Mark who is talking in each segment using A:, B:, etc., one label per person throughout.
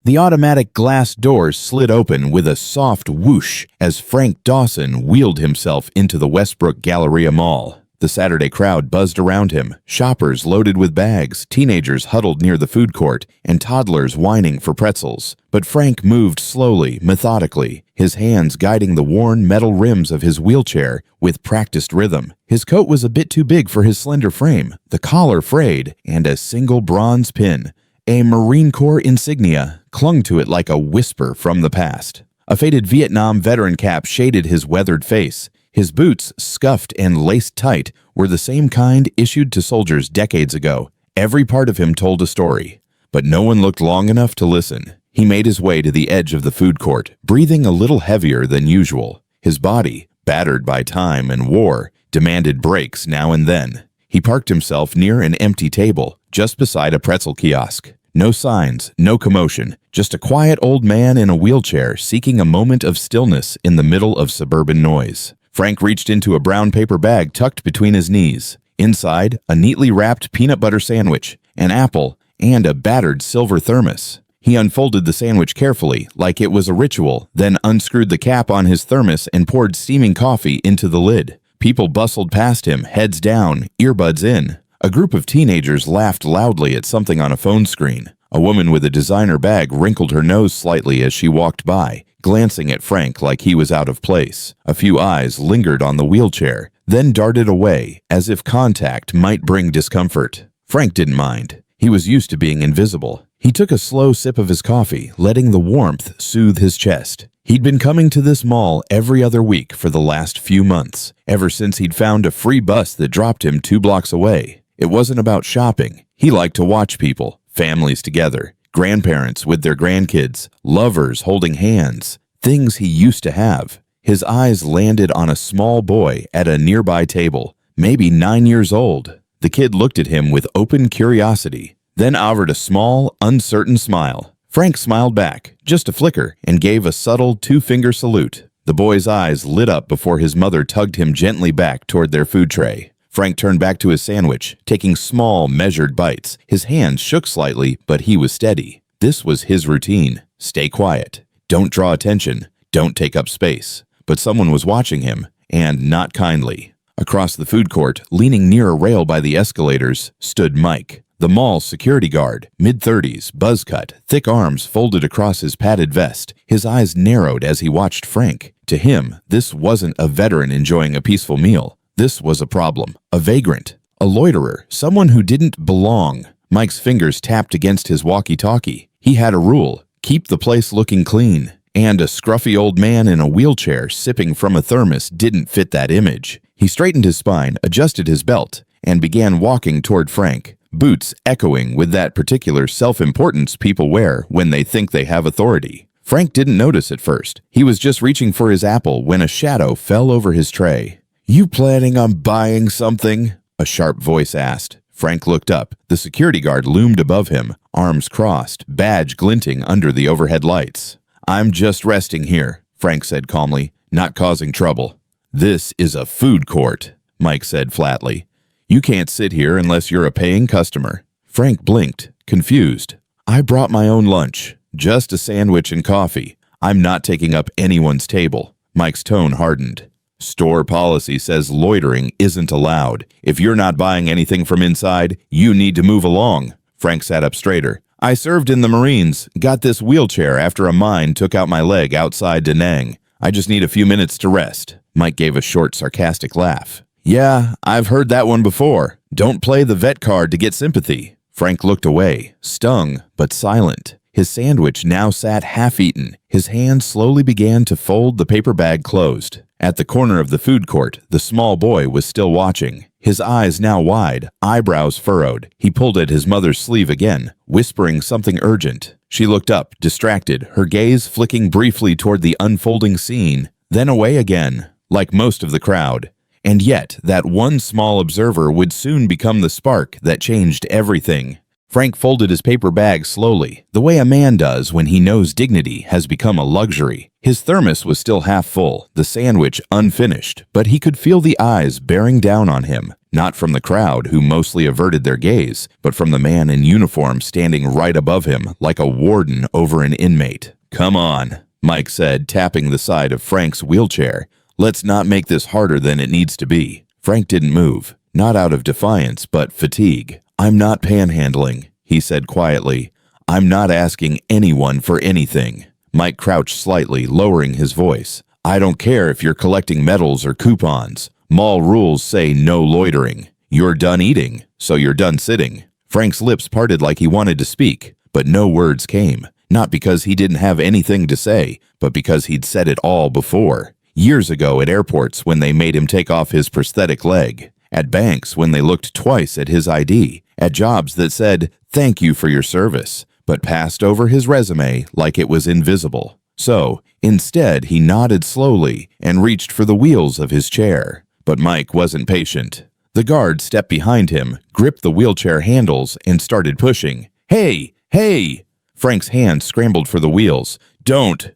A: The automatic glass doors slid open with a soft whoosh as Frank Dawson wheeled himself into the Westbrook Galleria Mall. The Saturday crowd buzzed around him, shoppers loaded with bags, teenagers huddled near the food court, and toddlers whining for pretzels. But Frank moved slowly, methodically, his hands guiding the worn metal rims of his wheelchair with practiced rhythm. His coat was a bit too big for his slender frame, the collar frayed, and a single bronze pin, a Marine Corps insignia, clung to it like a whisper from the past. A faded Vietnam veteran cap shaded his weathered face. His boots, scuffed and laced tight, were the same kind issued to soldiers decades ago. Every part of him told a story, but no one looked long enough to listen. He made his way to the edge of the food court, breathing a little heavier than usual. His body, battered by time and war, demanded breaks now and then. He parked himself near an empty table, just beside a pretzel kiosk. No signs, no commotion, just a quiet old man in a wheelchair seeking a moment of stillness in the middle of suburban noise. Frank reached into a brown paper bag tucked between his knees. Inside, a neatly wrapped peanut butter sandwich, an apple, and a battered silver thermos. He unfolded the sandwich carefully, like it was a ritual, then unscrewed the cap on his thermos and poured steaming coffee into the lid. People bustled past him, heads down, earbuds in. A group of teenagers laughed loudly at something on a phone screen. A woman with a designer bag wrinkled her nose slightly as she walked by, glancing at Frank like he was out of place. A few eyes lingered on the wheelchair, then darted away, as if contact might bring discomfort. Frank didn't mind. He was used to being invisible. He took a slow sip of his coffee, letting the warmth soothe his chest. He'd been coming to this mall every other week for the last few months, ever since he'd found a free bus that dropped him 2 blocks away. It wasn't about shopping. He liked to watch people, families together, grandparents with their grandkids, lovers holding hands, things he used to have. His eyes landed on a small boy at a nearby table, maybe 9 years old. The kid looked at him with open curiosity, then offered a small, uncertain smile. Frank smiled back, just a flicker, and gave a subtle 2-finger salute. The boy's eyes lit up before his mother tugged him gently back toward their food tray. Frank turned back to his sandwich, taking small, measured bites. His hands shook slightly, but he was steady. This was his routine. Stay quiet. Don't draw attention. Don't take up space. But someone was watching him, and not kindly. Across the food court, leaning near a rail by the escalators, stood Mike, the mall's security guard, mid-30s, buzz cut, thick arms folded across his padded vest. His eyes narrowed as he watched Frank. To him, this wasn't a veteran enjoying a peaceful meal. This was a problem, a vagrant, a loiterer, someone who didn't belong. Mike's fingers tapped against his walkie-talkie. He had a rule: keep the place looking clean. And a scruffy old man in a wheelchair sipping from a thermos didn't fit that image. He straightened his spine, adjusted his belt, and began walking toward Frank, boots echoing with that particular self-importance people wear when they think they have authority. Frank didn't notice at first. He was just reaching for his apple when a shadow fell over his tray. "You planning on buying something?" a sharp voice asked. Frank looked up. The security guard loomed above him, arms crossed, badge glinting under the overhead lights. "I'm just resting here," Frank said calmly, "not causing trouble." "This is a food court," Mike said flatly. "You can't sit here unless you're a paying customer." Frank blinked, confused. "I brought my own lunch, just a sandwich and coffee. I'm not taking up anyone's table." Mike's tone hardened. "Store policy says loitering isn't allowed. If you're not buying anything from inside, you need to move along." Frank sat up straighter. "I served in the Marines, got this wheelchair after a mine took out my leg outside Da Nang. I just need a few minutes to rest." Mike gave a short, sarcastic laugh. "Yeah, I've heard that one before. Don't play the vet card to get sympathy." Frank looked away, stung but silent. His sandwich now sat half-eaten. His hand slowly began to fold the paper bag closed. At the corner of the food court, the small boy was still watching. His eyes now wide, eyebrows furrowed. He pulled at his mother's sleeve again, whispering something urgent. She looked up, distracted, her gaze flicking briefly toward the unfolding scene, then away again, like most of the crowd. And yet, that one small observer would soon become the spark that changed everything. Frank folded his paper bag slowly, the way a man does when he knows dignity has become a luxury. His thermos was still half full, the sandwich unfinished, but he could feel the eyes bearing down on him, not from the crowd who mostly averted their gaze, but from the man in uniform standing right above him like a warden over an inmate. "Come on," Mike said, tapping the side of Frank's wheelchair. "Let's not make this harder than it needs to be." Frank didn't move, not out of defiance, but fatigue. "I'm not panhandling," he said quietly. "I'm not asking anyone for anything." Mike crouched slightly, lowering his voice. "I don't care if you're collecting medals or coupons. Mall rules say no loitering. You're done eating, so you're done sitting." Frank's lips parted like he wanted to speak, but no words came. Not because he didn't have anything to say, but because he'd said it all before. Years ago at airports when they made him take off his prosthetic leg. At banks when they looked twice at his ID. At jobs that said, "Thank you for your service," but passed over his resume like it was invisible. So, instead, he nodded slowly and reached for the wheels of his chair. But Mike wasn't patient. The guard stepped behind him, gripped the wheelchair handles, and started pushing. "Hey! Hey!" Frank's hand scrambled for the wheels. Don't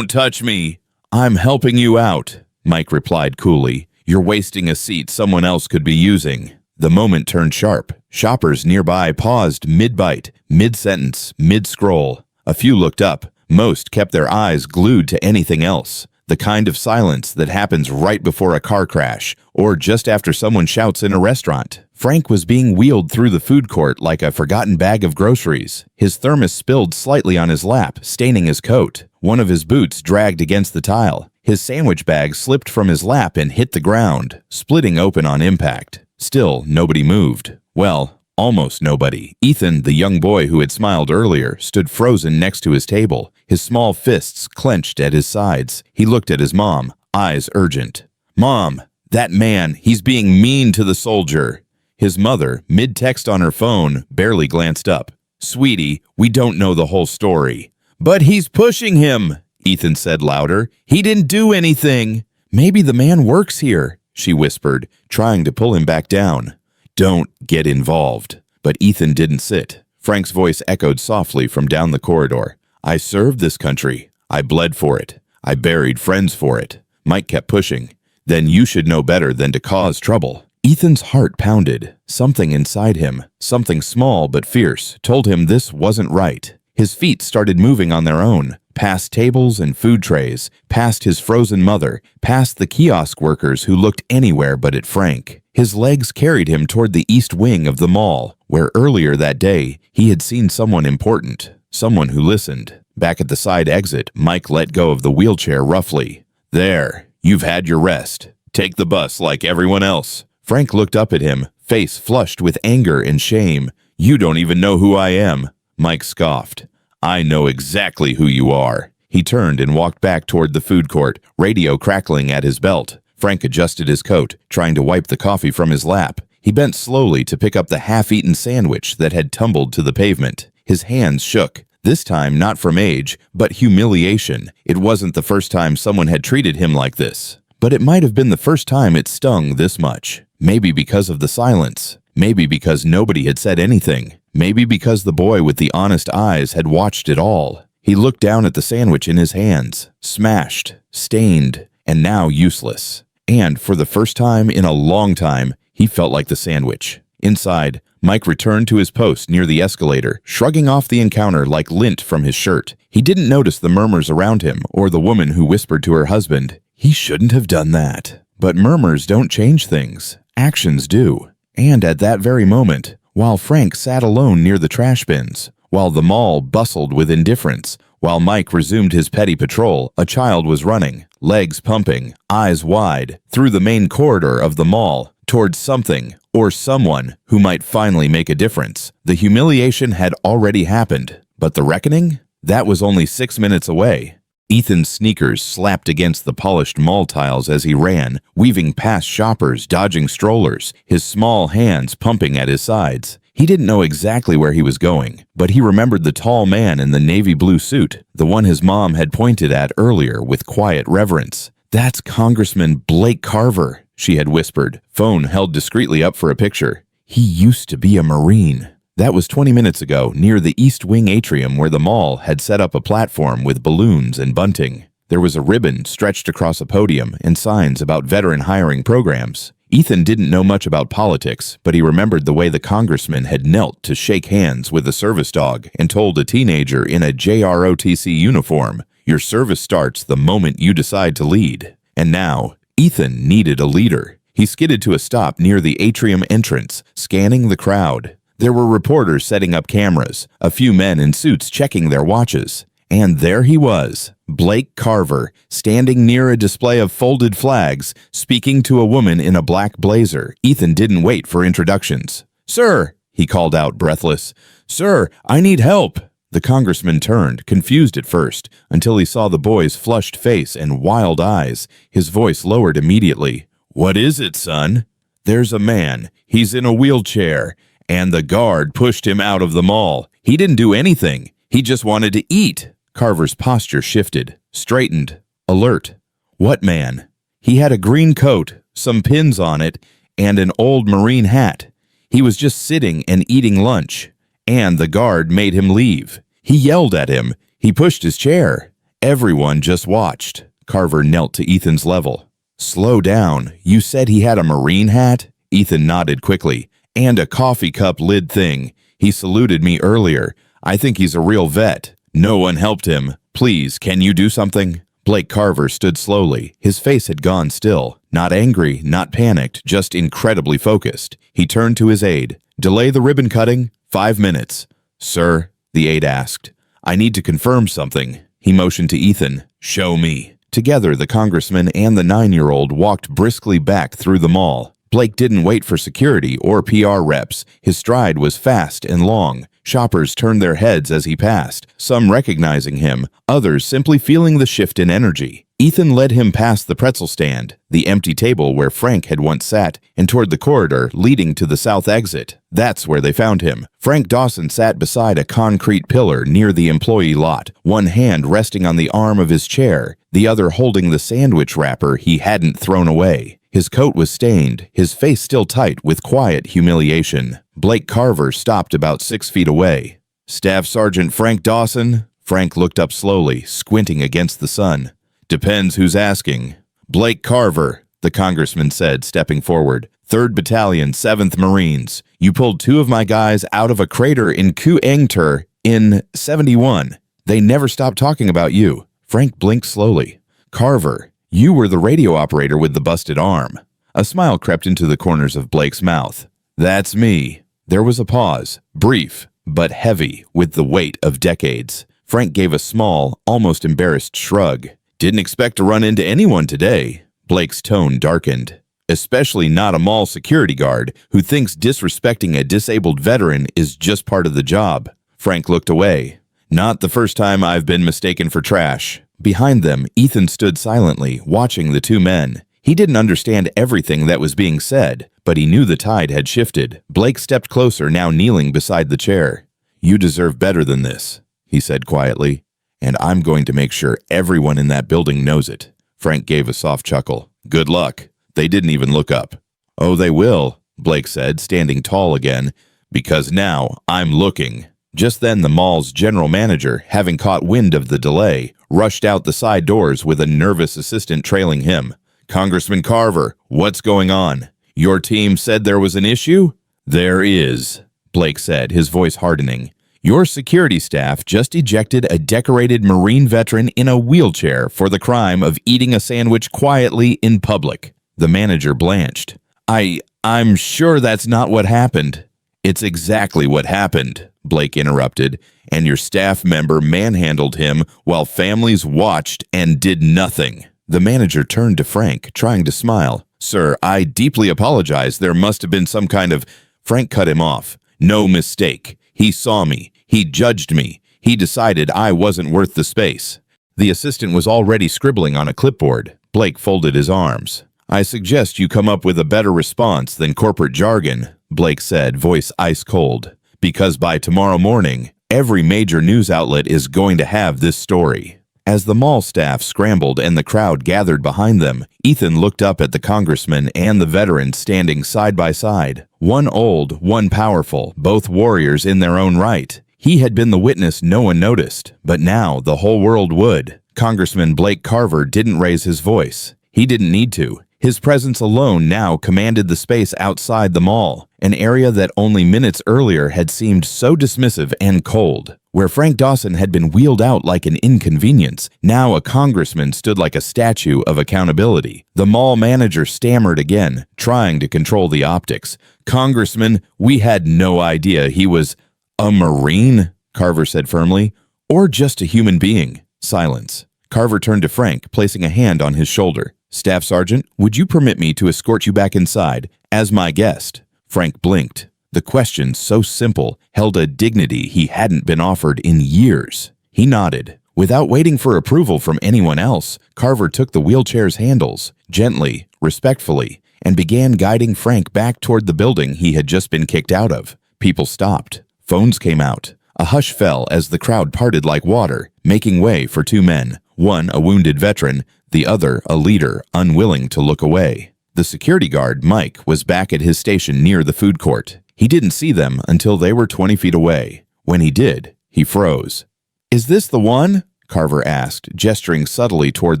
A: touch me." "I'm helping you out," Mike replied coolly. "You're wasting a seat someone else could be using." The moment turned sharp. Shoppers nearby paused mid-bite, mid-sentence, mid-scroll. A few looked up. Most kept their eyes glued to anything else. The kind of silence that happens right before a car crash, or just after someone shouts in a restaurant. Frank was being wheeled through the food court like a forgotten bag of groceries. His thermos spilled slightly on his lap, staining his coat. One of his boots dragged against the tile. His sandwich bag slipped from his lap and hit the ground, splitting open on impact. Still, nobody moved. Well, almost nobody. Ethan, the young boy who had smiled earlier, stood frozen next to his table, his small fists clenched at his sides. He looked at his mom, eyes urgent. "Mom, that man, he's being mean to the soldier." His mother, mid-text on her phone, barely glanced up. "Sweetie, we don't know the whole story." "But he's pushing him," Ethan said louder. "He didn't do anything." "Maybe the man works here," she whispered, trying to pull him back down. "Don't get involved." But Ethan didn't sit. Frank's voice echoed softly from down the corridor. "I served this country. I bled for it. I buried friends for it." Mike kept pushing. "Then you should know better than to cause trouble." Ethan's heart pounded. Something inside him, something small but fierce, told him this wasn't right. His feet started moving on their own, past tables and food trays, past his frozen mother, past the kiosk workers who looked anywhere but at Frank. His legs carried him toward the east wing of the mall, where earlier that day he had seen someone important, someone who listened. Back at the side exit, Mike let go of the wheelchair roughly. "There, you've had your rest. Take the bus like everyone else." Frank looked up at him, face flushed with anger and shame. "You don't even know who I am." Mike scoffed. "I know exactly who you are." He turned and walked back toward the food court, radio crackling at his belt. Frank adjusted his coat, trying to wipe the coffee from his lap. He bent slowly to pick up the half-eaten sandwich that had tumbled to the pavement. His hands shook, this time not from age, but humiliation. It wasn't the first time someone had treated him like this. But it might have been the first time it stung this much. Maybe because of the silence. Maybe because nobody had said anything. Maybe because the boy with the honest eyes had watched it all. He looked down at the sandwich in his hands, smashed, stained, and now useless. And for the first time in a long time, he felt like the sandwich. Inside, Mike returned to his post near the escalator, shrugging off the encounter like lint from his shirt. He didn't notice the murmurs around him or the woman who whispered to her husband, "He shouldn't have done that." But murmurs don't change things. Actions do. And at that very moment, while Frank sat alone near the trash bins, while the mall bustled with indifference, while Mike resumed his petty patrol, a child was running, legs pumping, eyes wide, through the main corridor of the mall, towards something or someone who might finally make a difference. The humiliation had already happened, but the reckoning? That was only 6 minutes away. Ethan's sneakers slapped against the polished mall tiles as he ran, weaving past shoppers, dodging strollers, his small hands pumping at his sides. He didn't know exactly where he was going, but he remembered the tall man in the navy blue suit, the one his mom had pointed at earlier with quiet reverence. "That's Congressman Blake Carver," she had whispered, phone held discreetly up for a picture. "He used to be a Marine." That was 20 minutes ago, near the East Wing atrium where the mall had set up a platform with balloons and bunting. There was a ribbon stretched across a podium and signs about veteran hiring programs. Ethan didn't know much about politics, but he remembered the way the congressman had knelt to shake hands with a service dog and told a teenager in a JROTC uniform, "Your service starts the moment you decide to lead." And now, Ethan needed a leader. He skidded to a stop near the atrium entrance, scanning the crowd. There were reporters setting up cameras, a few men in suits checking their watches. And there he was, Blake Carver, standing near a display of folded flags, speaking to a woman in a black blazer. Ethan didn't wait for introductions. "Sir," he called out, breathless. "Sir, I need help." The congressman turned, confused at first, until he saw the boy's flushed face and wild eyes. His voice lowered immediately. "What is it, son?" "There's a man. He's in a wheelchair, and the guard pushed him out of the mall. He didn't do anything. He just wanted to eat." Carver's posture shifted, straightened, alert. What man? He had a green coat, some pins on it, and an old Marine hat. He was just sitting and eating lunch, and the guard made him leave. He yelled at him. He pushed his chair. Everyone just watched. Carver knelt to Ethan's level. "Slow down. You said he had a Marine hat?" Ethan nodded quickly. "And a coffee cup lid thing. He saluted me earlier. I think he's a real vet. No one helped him. Please, can you do something?" Blake Carver stood slowly. His face had gone still. Not angry, not panicked, just incredibly focused. He turned to his aide. "Delay the ribbon cutting. 5 minutes." "Sir," the aide asked, "I need to confirm something." He motioned to Ethan. "Show me." Together, the congressman and the 9-year-old walked briskly back through the mall. Blake didn't wait for security or PR reps. His stride was fast and long. Shoppers turned their heads as he passed, some recognizing him, others simply feeling the shift in energy. Ethan led him past the pretzel stand, the empty table where Frank had once sat, and toward the corridor leading to the south exit. That's where they found him. Frank Dawson sat beside a concrete pillar near the employee lot, one hand resting on the arm of his chair, the other holding the sandwich wrapper he hadn't thrown away. His coat was stained, his face still tight with quiet humiliation. Blake Carver stopped about 6 feet away. "Staff Sergeant Frank Dawson?" Frank looked up slowly, squinting against the sun. "Depends who's asking." "Blake Carver," the congressman said, stepping forward. "3rd Battalion, 7th Marines. You pulled 2 of my guys out of a crater in Ku-Engter in 71. They never stopped talking about you." Frank blinked slowly. "Carver, you were the radio operator with the busted arm." A smile crept into the corners of Blake's mouth. "That's me." There was a pause, brief, but heavy with the weight of decades. Frank gave a small, almost embarrassed shrug. "Didn't expect to run into anyone today." Blake's tone darkened. "Especially not a mall security guard who thinks disrespecting a disabled veteran is just part of the job." Frank looked away. "Not the first time I've been mistaken for trash." Behind them, Ethan stood silently, watching the 2 men. He didn't understand everything that was being said, but he knew the tide had shifted. Blake stepped closer, now kneeling beside the chair. "You deserve better than this," he said quietly, "and I'm going to make sure everyone in that building knows it." Frank gave a soft chuckle. "Good luck." They didn't even look up. "Oh, they will," Blake said, standing tall again, "because now I'm looking." Just then the mall's general manager, having caught wind of the delay, rushed out the side doors with a nervous assistant trailing him. "Congressman Carver, what's going on? Your team said there was an issue?" "There is," Blake said, his voice hardening. "Your security staff just ejected a decorated Marine veteran in a wheelchair for the crime of eating a sandwich quietly in public." The manager blanched. I'm sure that's not what happened." "It's exactly what happened," Blake interrupted, "and your staff member manhandled him while families watched and did nothing." The manager turned to Frank, trying to smile. "Sir, I deeply apologize. There must have been some kind of—" Frank cut him off. "No mistake. He saw me. He judged me. He decided I wasn't worth the space." The assistant was already scribbling on a clipboard. Blake folded his arms. "I suggest you come up with a better response than corporate jargon," Blake said, voice ice cold. "Because by tomorrow morning, every major news outlet is going to have this story." As the mall staff scrambled and the crowd gathered behind them, Ethan looked up at the congressman and the veteran standing side by side. One old, one powerful, both warriors in their own right. He had been the witness no one noticed, but now the whole world would. Congressman Blake Carver didn't raise his voice. He didn't need to. His presence alone now commanded the space outside the mall, an area that only minutes earlier had seemed so dismissive and cold. Where Frank Dawson had been wheeled out like an inconvenience, now a congressman stood like a statue of accountability. The mall manager stammered again, trying to control the optics. "Congressman, we had no idea he was a Marine," Carver said firmly, "or just a human being." Silence. Carver turned to Frank, placing a hand on his shoulder. "Staff Sergeant, would you permit me to escort you back inside as my guest?" Frank blinked. The question, so simple, held a dignity he hadn't been offered in years. He nodded. Without waiting for approval from anyone else, Carver took the wheelchair's handles, gently, respectfully, and began guiding Frank back toward the building he had just been kicked out of. People stopped. Phones came out. A hush fell as the crowd parted like water, making way for two men, one a wounded veteran, the other a leader unwilling to look away. The security guard, Mike, was back at his station near the food court. He didn't see them until they were 20 feet away. When he did, he froze. "Is this the one?" Carver asked, gesturing subtly toward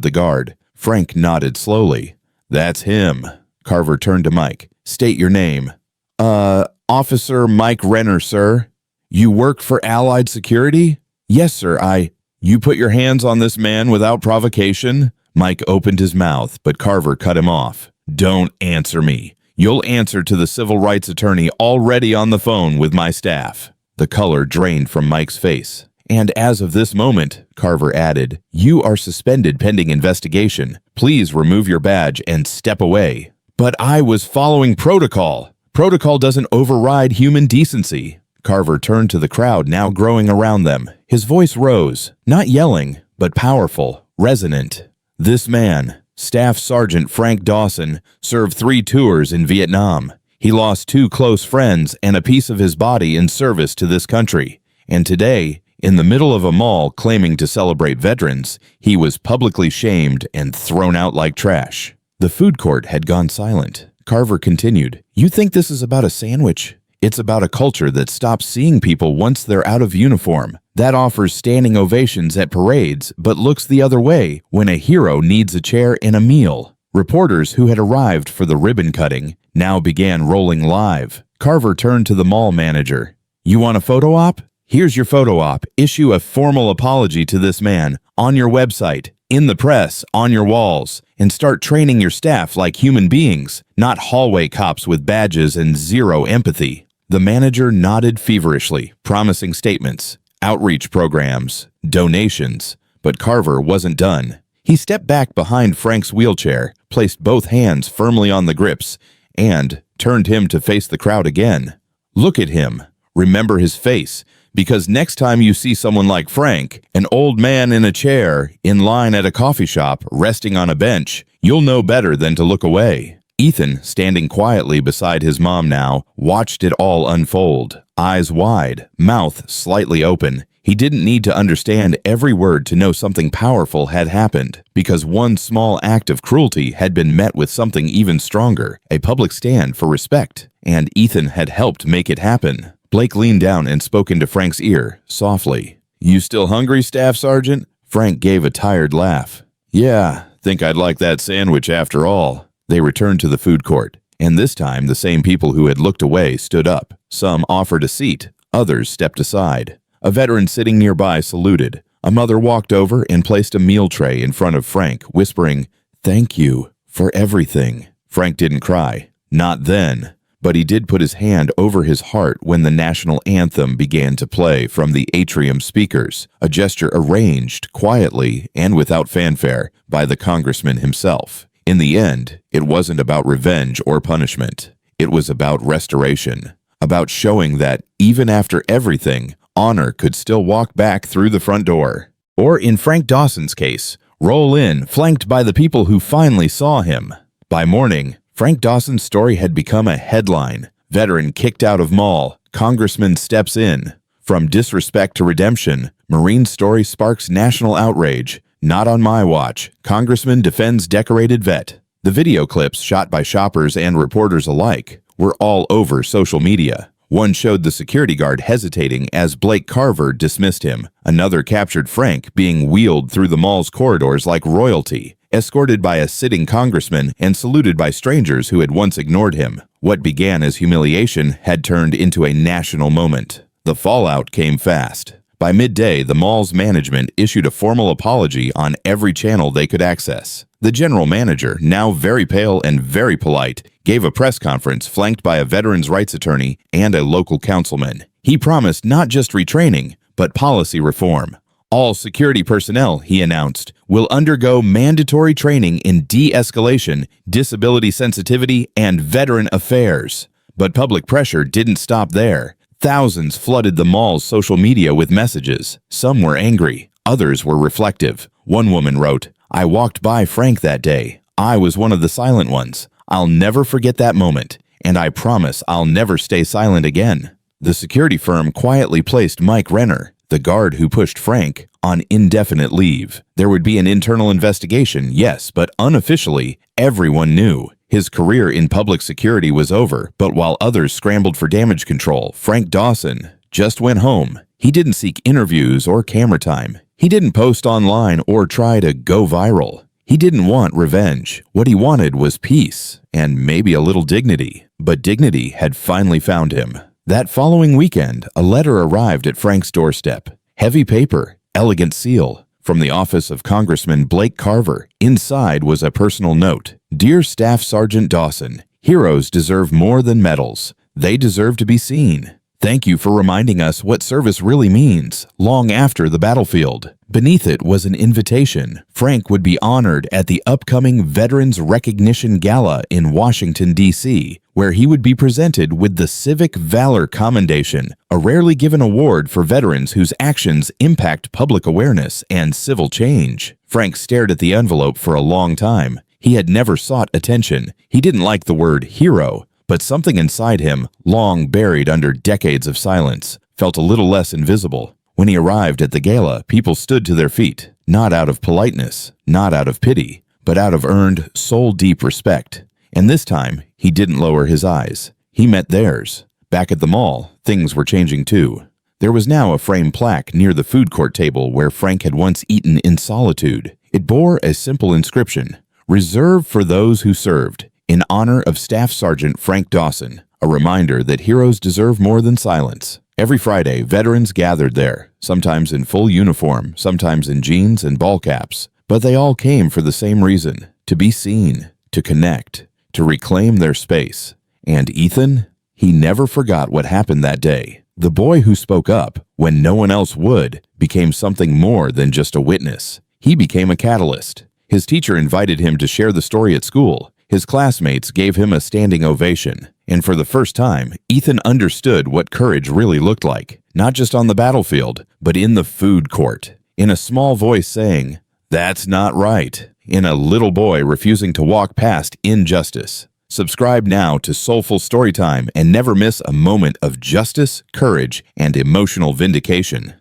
A: the guard. Frank nodded slowly. "That's him." Carver turned to Mike. "State your name." Officer Mike Renner, sir." "You work for Allied Security?" "Yes, sir, You put your hands on this man without provocation?" Mike opened his mouth, but Carver cut him off. "Don't answer me. You'll answer to the civil rights attorney already on the phone with my staff." The color drained from Mike's face. "And as of this moment," Carver added, "you are suspended pending investigation. Please remove your badge and step away." "But I was following protocol." "Protocol doesn't override human decency." Carver turned to the crowd now growing around them. His voice rose, not yelling, but powerful, resonant. "This man, Staff Sergeant Frank Dawson, served 3 tours in Vietnam. He lost 2 close friends and a piece of his body in service to this country. And today, in the middle of a mall claiming to celebrate veterans, he was publicly shamed and thrown out like trash." The food court had gone silent. Carver continued, "You think this is about a sandwich? It's about a culture that stops seeing people once they're out of uniform, that offers standing ovations at parades but looks the other way when a hero needs a chair and a meal." Reporters who had arrived for the ribbon cutting now began rolling live. Carver turned to the mall manager. "You want a photo op? Here's your photo op. Issue a formal apology to this man, on your website, in the press, on your walls, and start training your staff like human beings, not hallway cops with badges and zero empathy." The manager nodded feverishly, promising statements, outreach programs, donations, but Carver wasn't done. He stepped back behind Frank's wheelchair, placed both hands firmly on the grips, and turned him to face the crowd again. "Look at him. Remember his face, because next time you see someone like Frank, an old man in a chair, in line at a coffee shop, resting on a bench, you'll know better than to look away." Ethan, standing quietly beside his mom now, watched it all unfold, eyes wide, mouth slightly open. He didn't need to understand every word to know something powerful had happened, because one small act of cruelty had been met with something even stronger, a public stand for respect, and Ethan had helped make it happen. Blake leaned down and spoke into Frank's ear, softly. "You still hungry, Staff Sergeant?" Frank gave a tired laugh. "Yeah, think I'd like that sandwich after all." They returned to the food court, and this time the same people who had looked away stood up. Some offered a seat, others stepped aside. A veteran sitting nearby saluted. A mother walked over and placed a meal tray in front of Frank, whispering, "Thank you for everything." Frank didn't cry. Not then. But he did put his hand over his heart when the national anthem began to play from the atrium speakers, a gesture arranged quietly and without fanfare by the congressman himself. In the end, it wasn't about revenge or punishment. It was about restoration, about showing that, even after everything, honor could still walk back through the front door. Or in Frank Dawson's case, roll in, flanked by the people who finally saw him. By morning, Frank Dawson's story had become a headline. Veteran kicked out of mall, Congressman steps in. From disrespect to redemption, Marine's story sparks national outrage. Not on my watch. Congressman defends decorated vet. The video clips, shot by shoppers and reporters alike, were all over social media. One showed the security guard hesitating as Blake Carver dismissed him. Another captured Frank being wheeled through the mall's corridors like royalty, escorted by a sitting congressman and saluted by strangers who had once ignored him. What began as humiliation had turned into a national moment. The fallout came fast. By midday, the mall's management issued a formal apology on every channel they could access. The general manager, now very pale and very polite, gave a press conference flanked by a veterans' rights attorney and a local councilman. He promised not just retraining, but policy reform. All security personnel, he announced, will undergo mandatory training in de-escalation, disability sensitivity, and veteran affairs. But public pressure didn't stop there. Thousands flooded the mall's social media with messages. Some were angry, others were reflective. One woman wrote, "I walked by Frank that day. I was one of the silent ones. I'll never forget that moment, and I promise I'll never stay silent again." The security firm quietly placed Mike Renner, the guard who pushed Frank, on indefinite leave. There would be an internal investigation, yes, but unofficially, everyone knew. His career in public security was over, but while others scrambled for damage control, Frank Dawson just went home. He didn't seek interviews or camera time. He didn't post online or try to go viral. He didn't want revenge. What he wanted was peace and maybe a little dignity. But dignity had finally found him. That following weekend, a letter arrived at Frank's doorstep. Heavy paper, elegant seal, from the office of Congressman Blake Carver. Inside was a personal note. "Dear Staff Sergeant Dawson, heroes deserve more than medals. They deserve to be seen. Thank you for reminding us what service really means, long after the battlefield." Beneath it was an invitation. Frank would be honored at the upcoming Veterans Recognition Gala in Washington, D.C., where he would be presented with the Civic Valor Commendation, a rarely given award for veterans whose actions impact public awareness and civil change. Frank stared at the envelope for a long time. He had never sought attention. He didn't like the word hero, but something inside him, long buried under decades of silence, felt a little less invisible. When he arrived at the gala, people stood to their feet, not out of politeness, not out of pity, but out of earned, soul-deep respect. And this time, he didn't lower his eyes. He met theirs. Back at the mall, things were changing too. There was now a framed plaque near the food court table where Frank had once eaten in solitude. It bore a simple inscription, "Reserved for those who served, in honor of Staff Sergeant Frank Dawson," a reminder that heroes deserve more than silence. Every Friday, veterans gathered there, sometimes in full uniform, sometimes in jeans and ball caps. But they all came for the same reason, to be seen, to connect, to reclaim their space. And Ethan? He never forgot what happened that day. The boy who spoke up, when no one else would, became something more than just a witness. He became a catalyst. His teacher invited him to share the story at school. His classmates gave him a standing ovation. And for the first time, Ethan understood what courage really looked like, not just on the battlefield, but in the food court. In a small voice saying, "That's not right," in a little boy refusing to walk past injustice. Subscribe now to Soulful Storytime and never miss a moment of justice, courage, and emotional vindication.